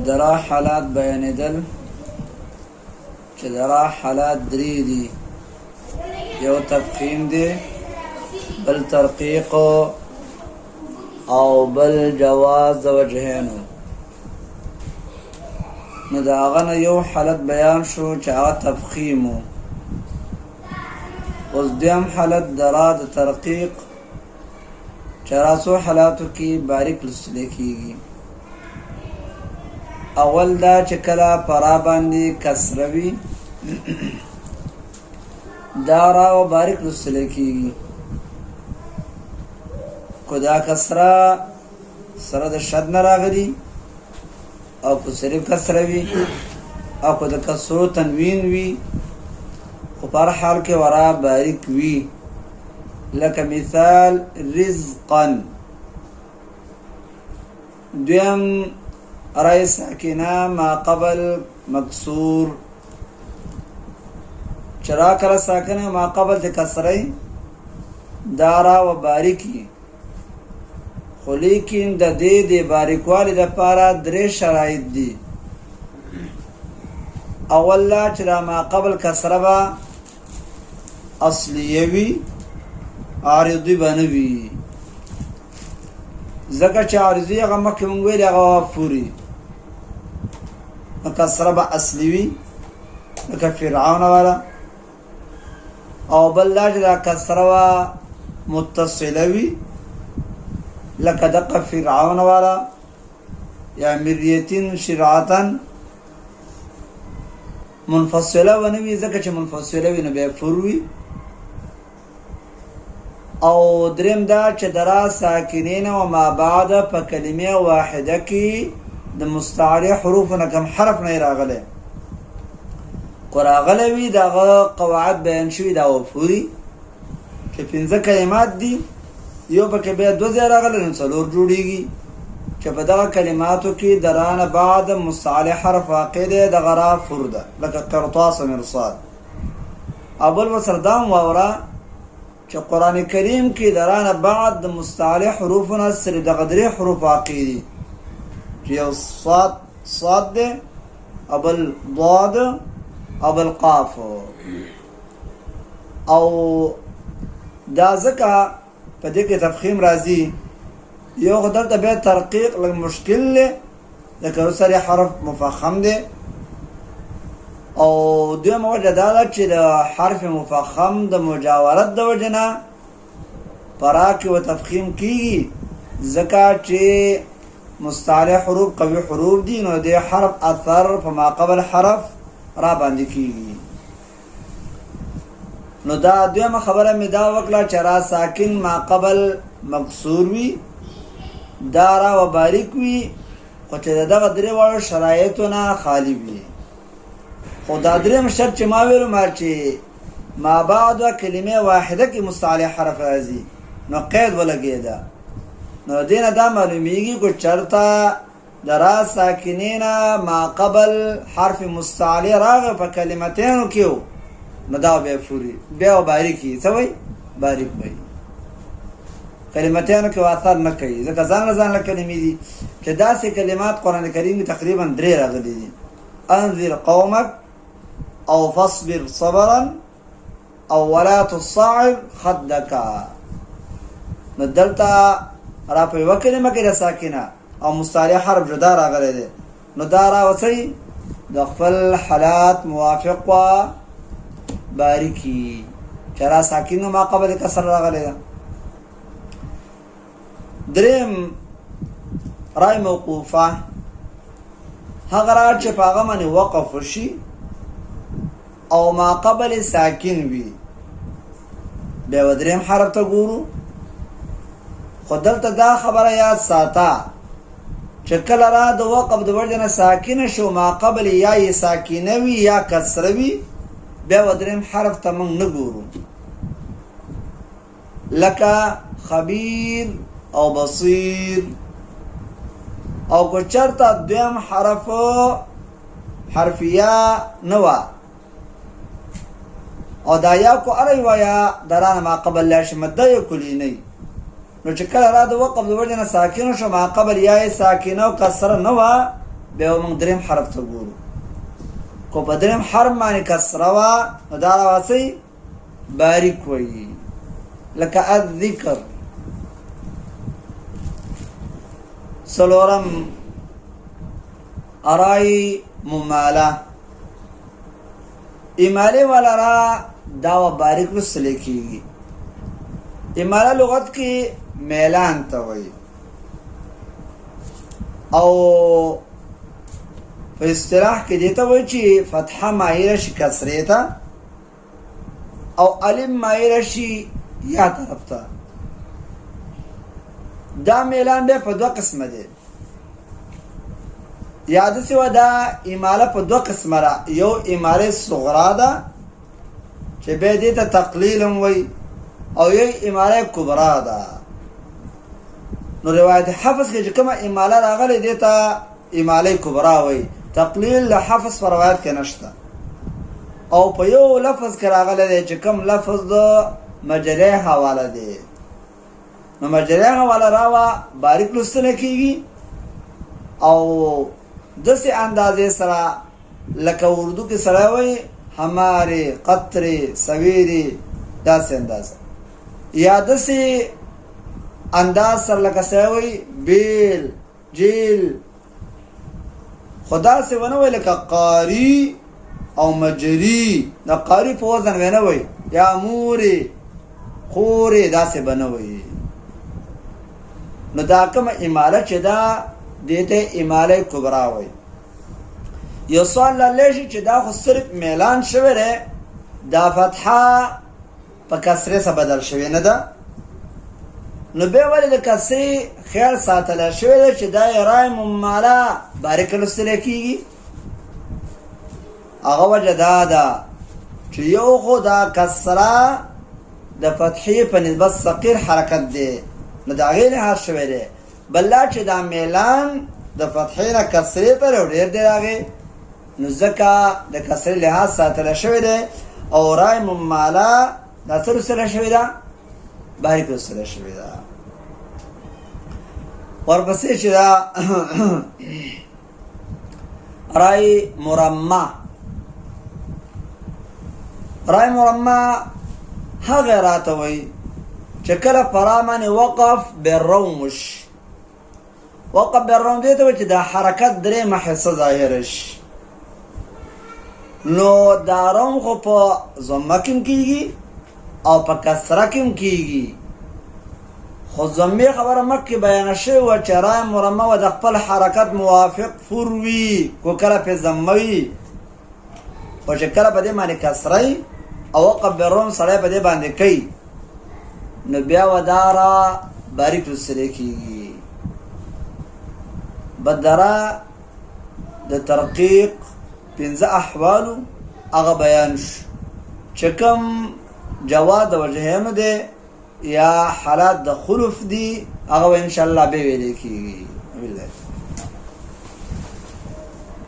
درا حالات بیانیدل چې درا حالات درې دي، یو تفخیم دی، بل ترقیق او بل جواز د وجهینو. نو د هغه نه یو حالت بیان شو چې هغه تفخیم و. اوس دویم حالت درا د ترقیق چې راسو حالاتو کې باریک لوستلی کېږي. اول دا چې کله پرا باندې کسره وي دا را و باریک لوستلی کېږي. که دا کسره سره د شد نه راغلي او که صرف کسره وي او که د کسرو تنوین وي، خو په هر حال کې ورا باریک وي. لکه مثال رزقا. دویم رای ساکنه ما قبل مکسور، چرا کله ساکنه ما قبل د کسره دارا و باریکی، خو لیکن د دې د باریکوالي دپاره درې شرایط دي. اول لا چې دا ما قبل کسره به اصلیه وي، عارضی به نه وي. ځکه چې عارضي هغه مخکې مونږ ویلي هغه پوري، نو کسره به اصلي وي لکه فرعون والا. او بل دا چې دا کسره به متصله وي لکه دقه فرعون والا، یا مریتین شرعتا. منفصله ونه وي ځکه چې منفصله وي نو بیا فور وي. او دریم دا چې درا ساکنین و ما بعد په کلمه واحده کې د مستعلی حروف نه کم حرف نه راغلی، که راغلی وي د هغه قواعد بیان شوي دا وفوري چې 5 کلمات دي، یو پکې بیا 2 ځای راغلی نو 4 جوړېږي. چې په دغه کلماتو کې درا نه بعد مستعلی حرف واقع دی، دغه را فور ده لکه قرطاس و مرصاد. او بل ورسره دا هم واوره چې قرآن کریم کې درانه بعد د مستعلی حروفونه صرف دغه 3 حروف واقع دي، چې یو صاد دی، او بل ضاد، او بل قاف. او دا ځکه په دې کې تفخیم راځي. یو خو دلته بیا ترقیق لږ مشکل دی ځکه وروسته حرف مفخم دی. او دویمه وجه دا ده چې د حرف مفخم د مجاورت د وجه نه پرا کې و تفخیم کېږي، ځکه چې مستعلی حروف قوي حروف دي، نو د حرف اثر په ما قبل حرف را باندې کېږي. نو دا دویمه خبره مې دا وکړه چې را ساکن ما قبل مکسور وي، دا را و باریک وي، خو چې د دغه 3 واړو شرایطو نه خالی وي. خو دا دریم شرط چې ما ویلو ما چې ما بعد کلمه واحده کې مستعلی حرف راځي نو قید ولګېده. نو دینه دا معلومیږي که چرته درا ساکنینا ما قبل حرف مستعلی راغی په کلمتینو کې نو دا بیا فوري بیا باریکي څه وایي باریک وایي. کلمتینو کې اثر نه کوي ځکه ځان له کلمې دي چې داسې کلمات قرآن کریم کې تقریبا 3 راغلي دي: انذر قومک، او فاصبر صبرا، او ولا تصعب خدك. نو دلته را په یوه کلمه کې ساکنه او مستعلی حرف جدا راغلی دی، نو دا راوسی د خپل حالات موافق و باریکی چې را ساکنه ما قبل کسر راغلی ده. دریم رای موقوفه، هغه را چې په هغه باندې وقف وشي او ما قبل ساکن وي، بیا و دریم حرف ته ګورو. خو دلته دا خبره یاد ساته چې کله را د وقف د وجه نه ساکنه شو، ما قبل یا یې ساکنه وي یا کسره وي، بیا و دریم حرف ته موږ نه ګورو. لکه خبیر او بصیر. او که چرته دویم حرفیه نه وه او دا یا کو اری ویا درانه ما قبل لاش مده کلینی، نو چې کله را د وقف د وجه نه ساکن شو ما قبل یا ساکنه او کسره نه وه، بیا موږ دریم حرف ته ګورو. کو په دریم حرف باندې کسره وه نو دا راواسئ باریک وایي، لکه الذکر. څلورم ارای مماله، اماله والا را دا و باریک رسلی کیږي. اماله لغت کې میلان ته وایي او په اصطلاح کې دیتا وایي چې فتحه مایله شي کسرې ته او الف مایله شي یا طرف ته. دا میلان بیا په دوه قسمه دی. یاد سی و دا اماله په دوه قسمه را، یو اماله صغرا ده چې بیا دې ته تقلیل هم وایي او یو اماله کبرا ده. نو روایت حفظ کې چې کومه اماله راغلی دې ته اماله کبرا وایي. تقلیل د حفظ په روایت کې نشته. او په یو لفظ کې راغلی دی چې کوم لفظ د مجرې حواله دی، نو مجرې حواله راوه باریک لوستلی کېږي او داسې اندازې سره لکه اردو کې سره وایي همارې قطرې سویرې، داسې اندازه، یا داسې انداز سره لکه سره وایي بیل جیل. خو داسې ونه وایي لکه قاری او مجری، د قاری په وزن ونه وایي، یا مورې خورې، داسې به نه وایي. نو دا کومه اماله چې دا دې ته اماله کبرا وایي. یو سوال لالی شي چې دا خو صرف میلان شوی دی، دا فتحه په کسرې سره بدل شوی نه ده، نو بیا ولې د کسرې خیال ساتلی شوی دی چې دا یې رای مماله باریکه لوستلی کېږي؟ هغه وجه دا ده چې یو خو دا کسره د فتحې په نسبت ثقیل حرکت دی، نو د هغې لحاظ شوی دی. بل لا چې دا میلان د فتحې نه کسرې ته یو ډېر دی راغی، نو ځکه د کسرې لحاظ ساتلی شوی دی او رای مماله دا څه لوستلی شوې ده؟ باریک لوستلی شوې ده. ورپسې چې دا رای مرمع، رای مرمع هغه راته وایي چې کله فرا باندې وقف بالروم وشي. وقف بالروم دې ته وایي چې دا حرکت درېیمه حصه ظاهره شي. نو دا روم خو په ضمه کې هم کېږي او په کسره کې هم کېږي، خو ضمې خبره مخکې بیانه شوې وه چې رای مرمه و د خپل حرکت موافق فور وي، کو کله پې ضمه وي، خو چې کله په دې باندې کسره او وقف بالروم سړی په دې باندې کوي، نو بیا و دا را باریک لوستلی کېږي. بدره د ترقیق 5 احوالو هغه بیان شو چې کوم جواز د وجهینو دی یا حالات د خلف دی، هغه انشاءالله به ویلی کېږي.